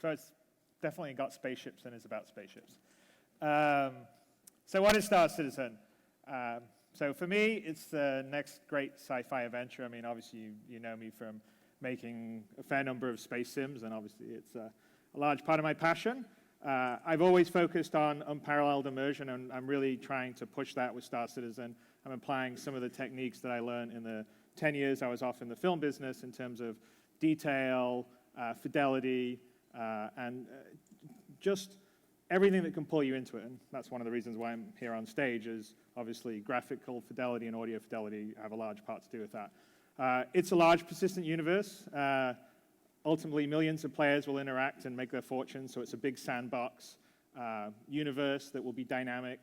So it's definitely got spaceships and is about spaceships. So what is Star Citizen? So for me, it's the next great sci-fi adventure. I mean, obviously, you know me from making a fair number of space sims, and obviously it's a large part of my passion. I've always focused on unparalleled immersion, and I'm really trying to push that with Star Citizen. I'm applying some of the techniques that I learned in the 10 years I was off in the film business in terms of detail, fidelity, and just everything that can pull you into it. And that's one of the reasons why I'm here on stage is obviously graphical fidelity and audio fidelity have a large part to do with that. It's a large, persistent universe. Ultimately, millions of players will interact and make their fortune, so it's a big sandbox universe that will be dynamic,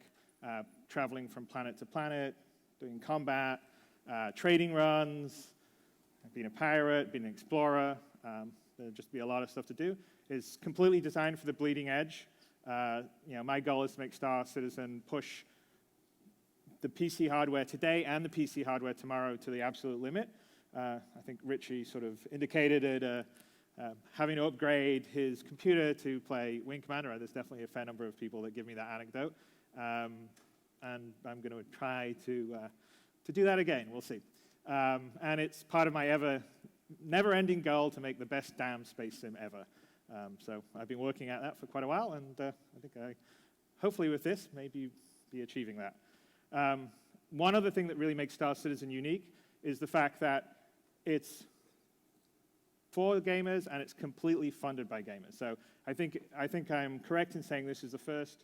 traveling from planet to planet, doing combat, trading runs, being a pirate, being an explorer. There'll just be a lot of stuff to do. It's completely designed for the bleeding edge. My goal is to make Star Citizen push the PC hardware today and the PC hardware tomorrow to the absolute limit. I think Richie sort of indicated it, having to upgrade his computer to play Wing Commander. There's definitely a fair number of people that give me that anecdote. And I'm going to try to do that again. We'll see. And it's part of my never-ending goal to make the best damn space sim ever. So I've been working at that for quite a while, and I think hopefully with this, maybe be achieving that. One other thing that really makes Star Citizen unique is the fact that it's for gamers and it's completely funded by gamers. So I think I'm correct in saying this is the first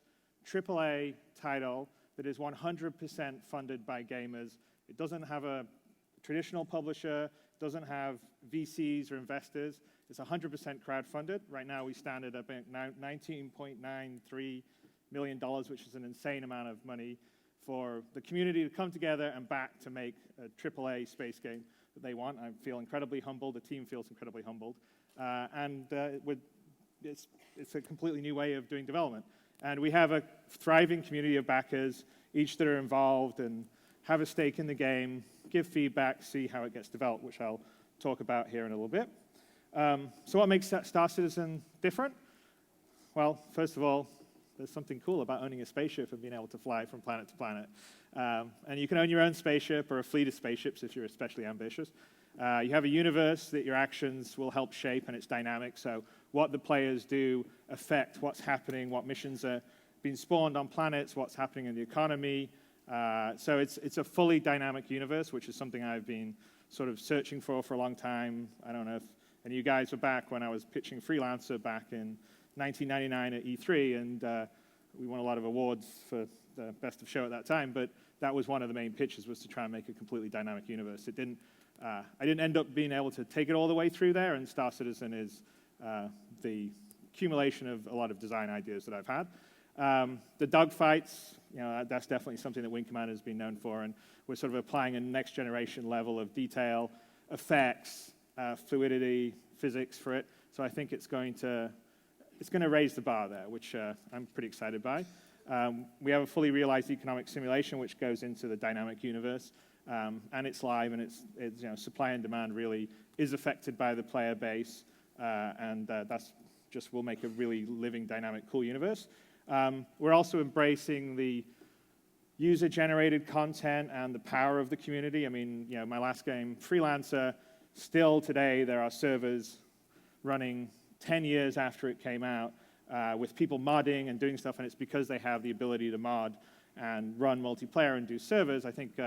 AAA title that is 100% funded by gamers. It doesn't have a traditional publisher, doesn't have VCs or investors. It's 100% crowdfunded. Right now we stand at about $19.93 million, which is an insane amount of money for the community to come together and back to make a AAA space game that they want. I feel incredibly humbled. The team feels incredibly humbled. It's a completely new way of doing development. And we have a thriving community of backers, each that are involved and have a stake in the game, give feedback, see how it gets developed, which I'll talk about here in a little bit. So what makes Star Citizen different? Well, first of all, there's something cool about owning a spaceship and being able to fly from planet to planet. And you can own your own spaceship or a fleet of spaceships if you're especially ambitious. You have a universe that your actions will help shape, and it's dynamic. So what the players do affect what's happening, what missions are being spawned on planets, what's happening in the economy. So it's a fully dynamic universe, which is something I've been sort of searching for a long time. I don't know if any of you guys were back when I was pitching Freelancer back in 1999 at E3, and we won a lot of awards for the best of show at that time, but that was one of the main pitches, was to try and make a completely dynamic universe. I didn't end up being able to take it all the way through there, and Star Citizen is the accumulation of a lot of design ideas that I've had. The dogfights, that's definitely something that Wing Commander has been known for, and we're sort of applying a next generation level of detail, effects, fluidity, physics for it. So I think it's going to raise the bar there, which I'm pretty excited by. We have a fully realized economic simulation which goes into the dynamic universe, and it's live, and it's supply and demand really is affected by the player base, and that's just will make a really living, dynamic, cool universe. We're also embracing the user-generated content and the power of the community. I mean, my last game, Freelancer, still today there are servers running 10 years after it came out with people modding and doing stuff, and it's because they have the ability to mod and run multiplayer and do servers. I think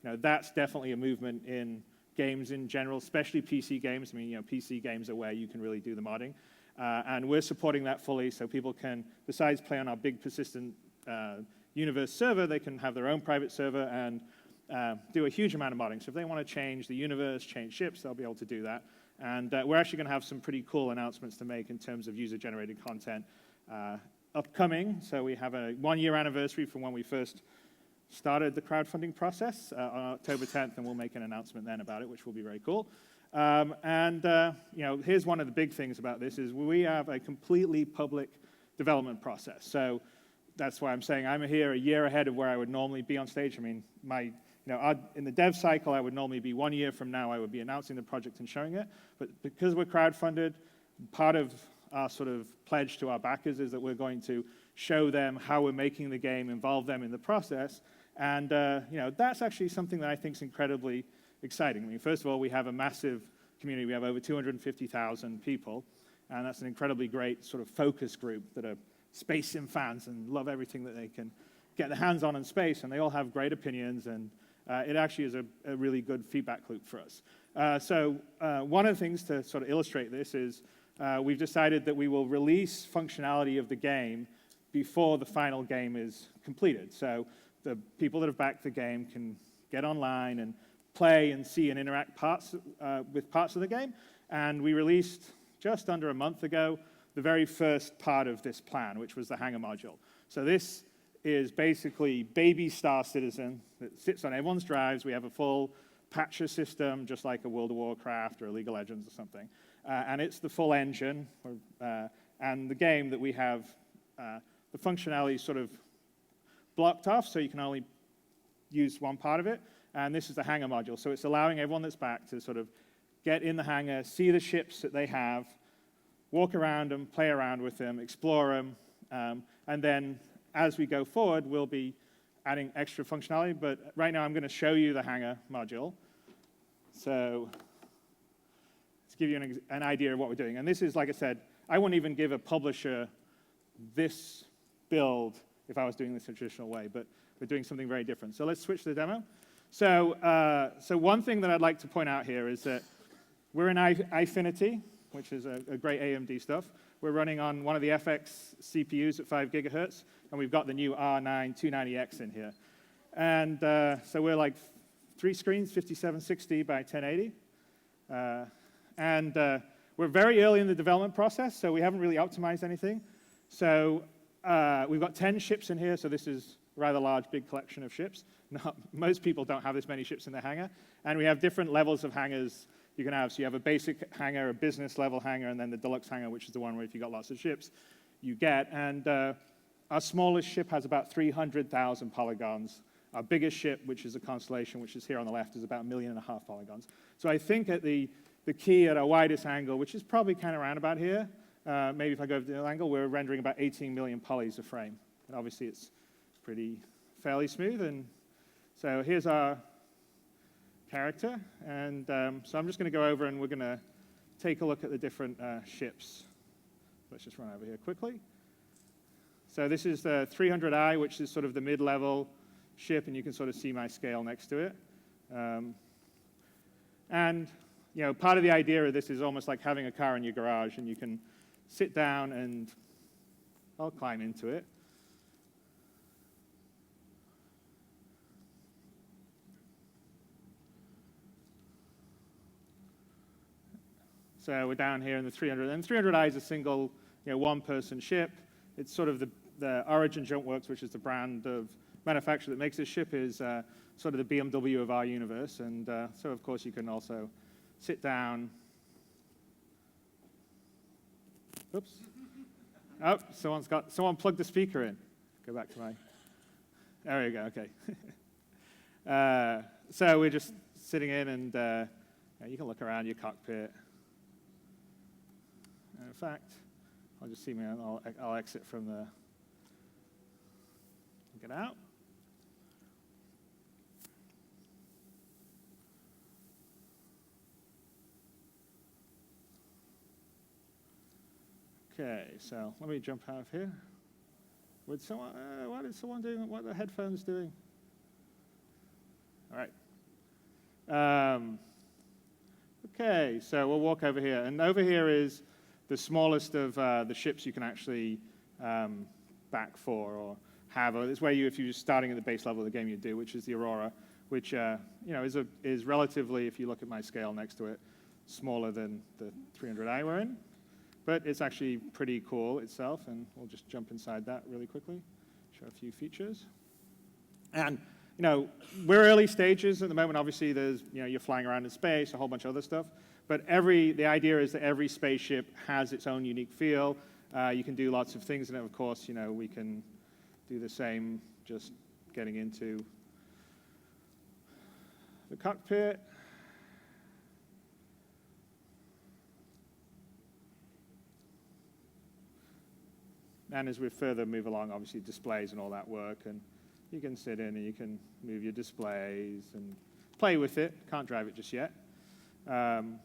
that's definitely a movement in games in general, especially PC games. I mean, PC games are where you can really do the modding. And we're supporting that fully, so people can, besides play on our big persistent universe server, they can have their own private server and do a huge amount of modding. So if they want to change the universe, change ships, they'll be able to do that. And we're actually going to have some pretty cool announcements to make in terms of user-generated content upcoming. So we have a 1-year anniversary from when we first started the crowdfunding process on October 10th, and we'll make an announcement then about it, which will be very cool. Here's one of the big things about this is we have a completely public development process. So that's why I'm saying I'm here a year ahead of where I would normally be on stage. I mean, in the dev cycle, I would normally be 1 year from now, I would be announcing the project and showing it. But because we're crowdfunded, part of our sort of pledge to our backers is that we're going to show them how we're making the game, involve them in the process. And that's actually something that I think is incredibly exciting. I mean, first of all, we have a massive community. We have over 250,000 people. And that's an incredibly great sort of focus group that are space sim fans and love everything that they can get their hands on in space. And they all have great opinions. And it actually is a really good feedback loop for us. So one of the things to sort of illustrate this is we've decided that we will release functionality of the game before the final game is completed. So the people that have backed the game can get online and play and see and interact with parts of the game. And we released just under a month ago the very first part of this plan, which was the Hangar module. So this is basically baby Star Citizen that sits on everyone's drives. We have a full patcher system, just like a World of Warcraft or a League of Legends or something. And it's the full engine. And the game that we have, the functionality is sort of blocked off, so you can only use one part of it. And this is the Hangar module. So it's allowing everyone that's back to sort of get in the hangar, see the ships that they have, walk around them, play around with them, explore them. And then as we go forward, we'll be adding extra functionality. But right now, I'm going to show you the Hangar module. So to give you an idea of what we're doing. And this is, like I said, I wouldn't even give a publisher this build if I was doing this the traditional way. But we're doing something very different. So let's switch to the demo. So one thing that I'd like to point out here is that we're in eyefinity, which is a great AMD stuff. We're running on one of the FX CPUs at 5 gigahertz, and we've got the new R9 290X in here. And so we're like 3 screens, 5760 by 1080. And we're very early in the development process, so we haven't really optimized anything. So we've got 10 ships in here, so this is a rather large, big collection of ships. Most people don't have this many ships in their hangar. And we have different levels of hangars you can have. So you have a basic hangar, a business level hangar, and then the deluxe hangar, which is the one where if you've got lots of ships, you get. And our smallest ship has about 300,000 polygons. Our biggest ship, which is a Constellation, which is here on the left, is about 1.5 million polygons. So I think at the key at our widest angle, which is probably kind of around about here, maybe if I go over the angle, we're rendering about 18 million polys a frame. And obviously it's fairly smooth. And so here's our character. And so I'm just going to go over and we're going to take a look at the different ships. Let's just run over here quickly. So this is the 300i, which is sort of the mid-level ship, and you can sort of see my scale next to it. And part of the idea of this is almost like having a car in your garage, and you can sit down and I'll climb into it. So we're down here in the 300, and 300i is a single, one-person ship. It's sort of the Origin Jump Works, which is the brand of manufacturer that makes this ship, is sort of the BMW of our universe. And so, of course, you can also sit down. Oops. Oh, someone plugged the speaker in. Go back to my. There we go. Okay. So we're just sitting in, and you can look around your cockpit. And in fact, I'll just see me. I'll exit from the. Get out. Okay, so let me jump out of here. What is someone doing? What are the headphones doing? All right. Okay, so we'll walk over here. And over here is the smallest of the ships you can actually back for or have. Or it's where if you're just starting at the base level of the game, you do, which is the Aurora, which is relatively, if you look at my scale next to it, smaller than the 300i we're in. But it's actually pretty cool itself, and we'll just jump inside that really quickly, show a few features. And we're early stages at the moment. Obviously, there's you're flying around in space, a whole bunch of other stuff. But the idea is that every spaceship has its own unique feel. You can do lots of things, and of course, we can do the same, just getting into the cockpit. And as we further move along, obviously displays and all that work, and you can sit in and you can move your displays and play with it. Can't drive it just yet. And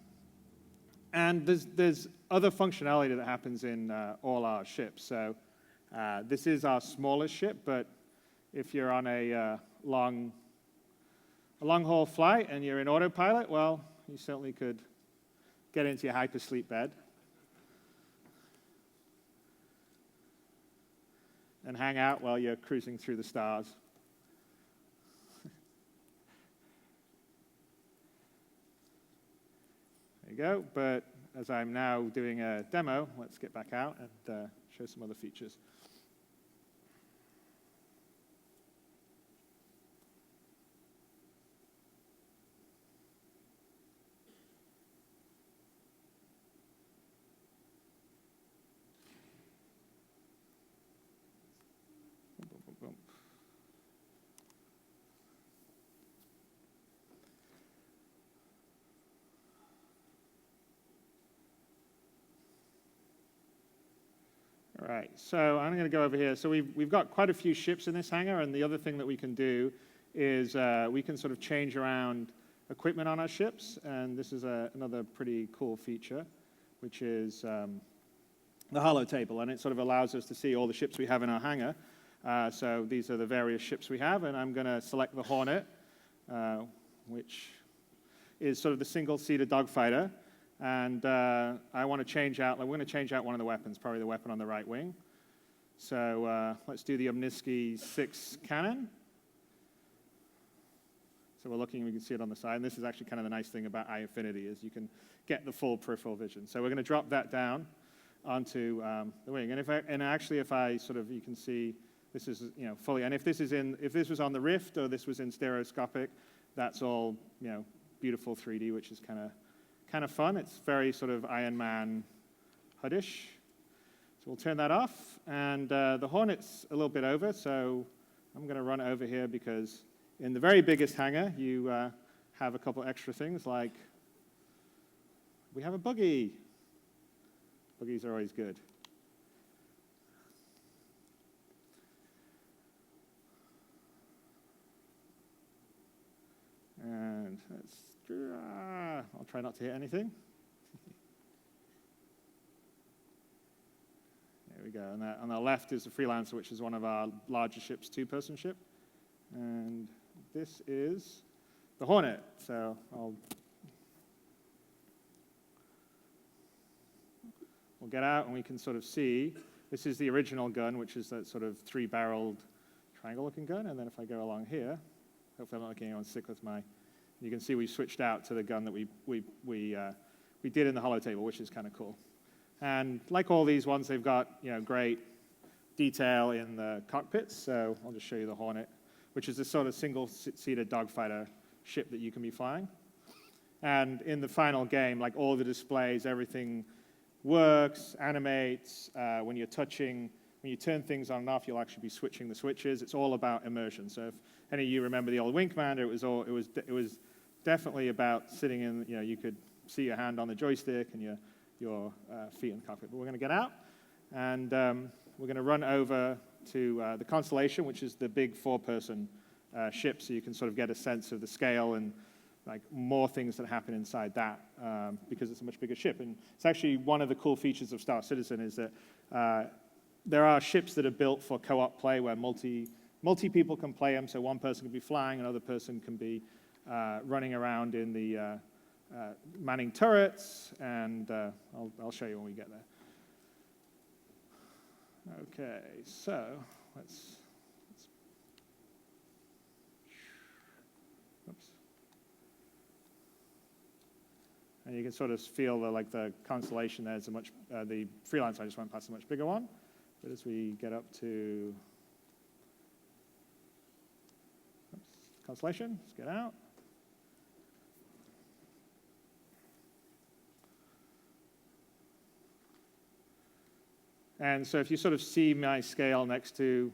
there's other functionality that happens in all our ships. So this is our smallest ship, but if you're on a long-haul flight and you're in autopilot, well, you certainly could get into your hypersleep bed and hang out while you're cruising through the stars. There you go. But as I'm now doing a demo, let's get back out and show some other features. All right, so I'm going to go over here. So we've got quite a few ships in this hangar, and the other thing that we can do is we can sort of change around equipment on our ships, and this is another pretty cool feature, which is the holo table, and it sort of allows us to see all the ships we have in our hangar. So these are the various ships we have, and I'm going to select the Hornet, which is sort of the single-seater dogfighter. And I want to change out, we're going to change out one of the weapons, probably the weapon on the right wing. So let's do the Myztkl-Kev cannon. So we're looking, we can see it on the side. And this is actually kind of the nice thing about eyefinity, is you can get the full peripheral vision. So we're going to drop that down onto the wing. And if I sort of, you can see this is, fully, and if this was on the Rift or this was in stereoscopic, that's all, beautiful 3D, which is kind of fun. It's very sort of Iron Man HUD-ish. So we'll turn that off. And the Hornet's a little bit over, so I'm going to run over here because in the very biggest hangar, you have a couple extra things like we have a buggy. Buggies are always good. And I'll try not to hit anything. There we go. And on the left is the Freelancer, which is one of our larger ships, two-person ship. And this is the Hornet. So we'll get out and we can sort of see. This is the original gun, which is that sort of three-barreled triangle-looking gun. And then if I go along here, hopefully I'm not making anyone sick with my. You can see we switched out to the gun that we did in the holo table, which is kind of cool. And like all these ones, they've got great detail in the cockpits. So I'll just show you the Hornet, which is a sort of single-seater dogfighter ship that you can be flying. And in the final game, like all the displays, everything works, animates. When you're touching, when you turn things on and off, you'll actually be switching the switches. It's all about immersion. So if any of you remember the old Wing Commander, it was definitely about sitting in. You could see your hand on the joystick and your feet in the cockpit. But we're going to get out, and we're going to run over to the Constellation, which is the big four-person ship, so you can sort of get a sense of the scale and like more things that happen inside that because it's a much bigger ship. And it's actually one of the cool features of Star Citizen is that there are ships that are built for co-op play where multi people can play them. So one person can be flying, another person can be running around in the manning turrets, and I'll show you when we get there. Okay, so let's oops. And you can sort of feel the Constellation there's the Freelancer I just went past a much bigger one. But as we get up to Constellation, let's get out. And so if you sort of see my scale next to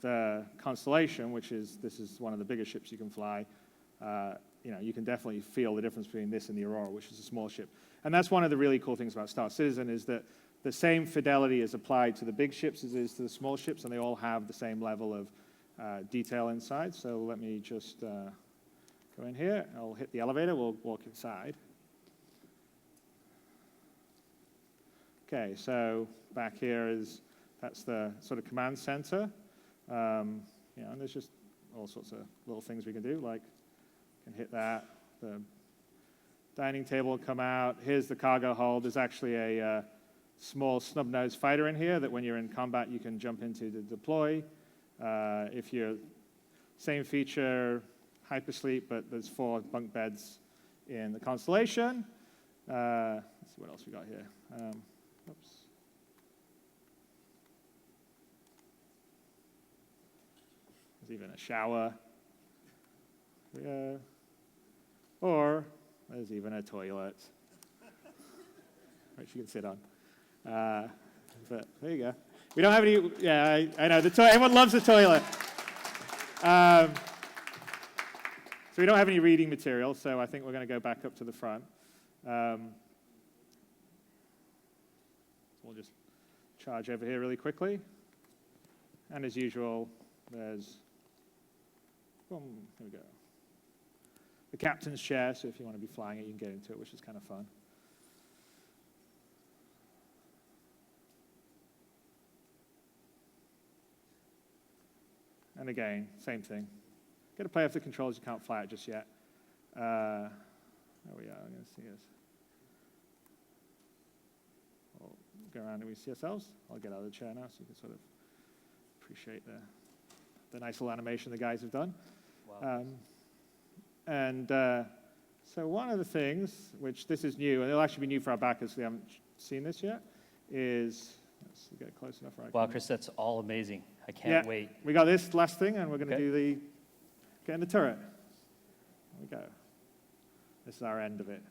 the Constellation, this is one of the biggest ships you can fly, you can definitely feel the difference between this and the Aurora, which is a small ship. And that's one of the really cool things about Star Citizen is that the same fidelity is applied to the big ships as is to the small ships, and they all have the same level of detail inside. So let me just go in here. I'll hit the elevator. We'll walk inside. Okay, so back here that's the sort of command center. And there's just all sorts of little things we can do, like can hit that. The dining table will come out. Here's the cargo hold. There's actually a small snub-nosed fighter in here that when you're in combat you can jump into to deploy. If you're same feature, hypersleep, but there's 4 bunk beds in the Constellation. Let's see what else we got here. Oops. There's even a shower. Or there's even a toilet, which you can sit on. But there you go. We don't have any, yeah, I know, everyone loves the toilet. So we don't have any reading material, so I think we're going to go back up to the front. We'll just charge over here really quickly. And as usual, there's, boom, here we go. The captain's chair, so if you want to be flying it, you can get into it, which is kind of fun. And again, same thing. Get to play with the controls, you can't fly it just yet. There we are, I'm going to see this. We'll go around and we see ourselves. I'll get out of the chair now so you can sort of appreciate the nice little animation the guys have done. Wow. So one of the things, which this is new, and it'll actually be new for our backers because we haven't seen this yet, is, let's get close enough. Wow, Chris, that's all amazing. I can't wait. We got this last thing, and we're going to do get in the turret. There we go. This is our end of it.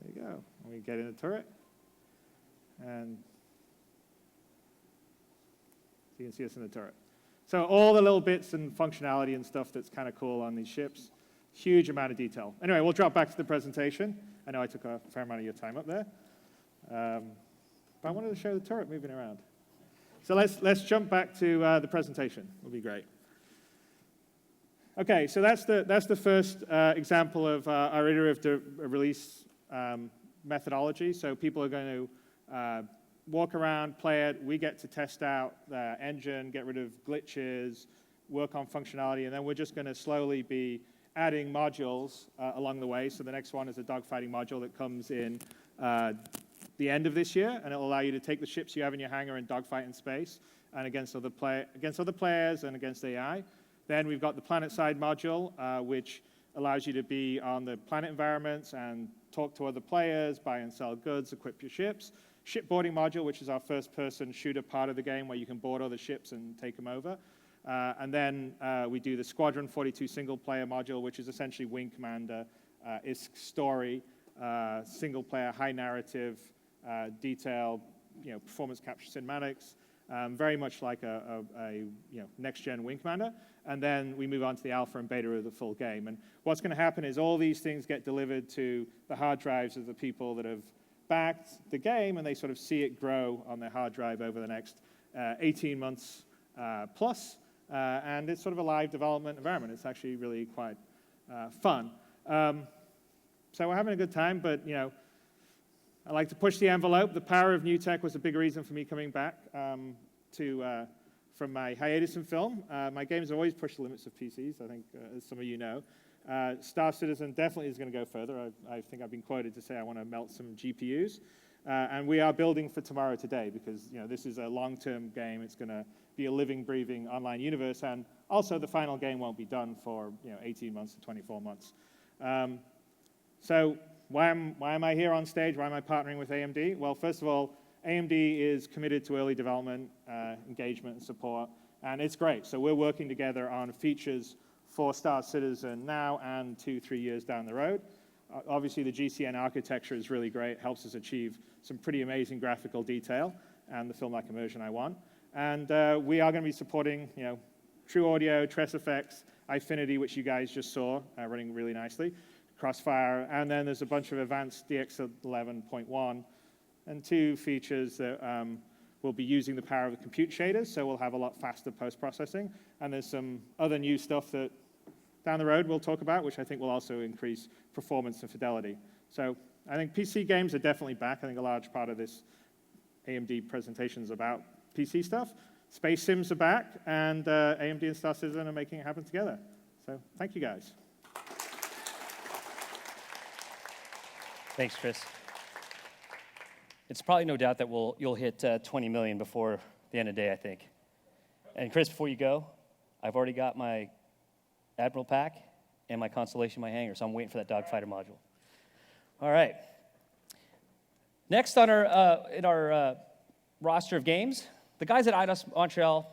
There you go. We get in the turret, and so you can see us in the turret. So all the little bits and functionality and stuff that's kind of cool on these ships. Huge amount of detail. Anyway, we'll drop back to the presentation. I know I took a fair amount of your time up there. But I wanted to show the turret moving around. So let's jump back to the presentation. It'll be great. Okay, so that's the first example of our iterative release methodology. So people are going to walk around, play it. We get to test out the engine, get rid of glitches, work on functionality, and then we're just going to slowly be adding modules along the way. So the next one is a dogfighting module that comes in the end of this year, and it'll allow you to take the ships you have in your hangar and dogfight in space and against other players and against AI. Then we've got the planet side module, which allows you to be on the planet environments and talk to other players, buy and sell goods, equip your ships. Shipboarding module, which is our first-person shooter part of the game where you can board other ships and take them over. And then we do the Squadron 42 single-player module, which is essentially Wing Commander, ISK story, single-player, high narrative, detailed, performance capture cinematics, very much like a next-gen Wing Commander. And then we move on to the alpha and beta of the full game. And what's going to happen is all these things get delivered to the hard drives of the people that have backed the game, and they sort of see it grow on their hard drive over the next 18 months plus. And it's sort of a live development environment. It's actually really quite fun. So we're having a good time, but I like to push the envelope. The power of new tech was a big reason for me coming back from my hiatus in film. My games have always pushed the limits of PCs, I think, as some of you know. Star Citizen definitely is going to go further. I think I've been quoted to say I want to melt some GPUs. And we are building for tomorrow today because this is a long-term game. It's going to be a living, breathing online universe. And also the final game won't be done for 18 months to 24 months. So why am I here on stage? Why am I partnering with AMD? Well, first of all, AMD is committed to early development, engagement, and support. And it's great. So we're working together on features for Star Citizen now and 2-3 years down the road. Obviously, the GCN architecture is really great. It helps us achieve some pretty amazing graphical detail and the film-like immersion I want. And we are going to be supporting, true audio, Tress effects, eyefinity, which you guys just saw, running really nicely, Crossfire, and then there's a bunch of advanced DX11.1 and 2 features that will be using the power of the compute shaders, so we'll have a lot faster post-processing. And there's some other new stuff that down the road we'll talk about, which I think will also increase performance and fidelity. So I think PC games are definitely back. I think a large part of this AMD presentation is about PC stuff. Space Sims are back, and AMD and Star Citizen are making it happen together. So thank you, guys. Thanks, Chris. It's probably no doubt that you'll hit 20 million before the end of the day, I think. And Chris, before you go, I've already got my Admiral pack and my Constellation in my hangar, so I'm waiting for that dogfighter module. All right. Next on our roster of games, the guys at IDOS Montreal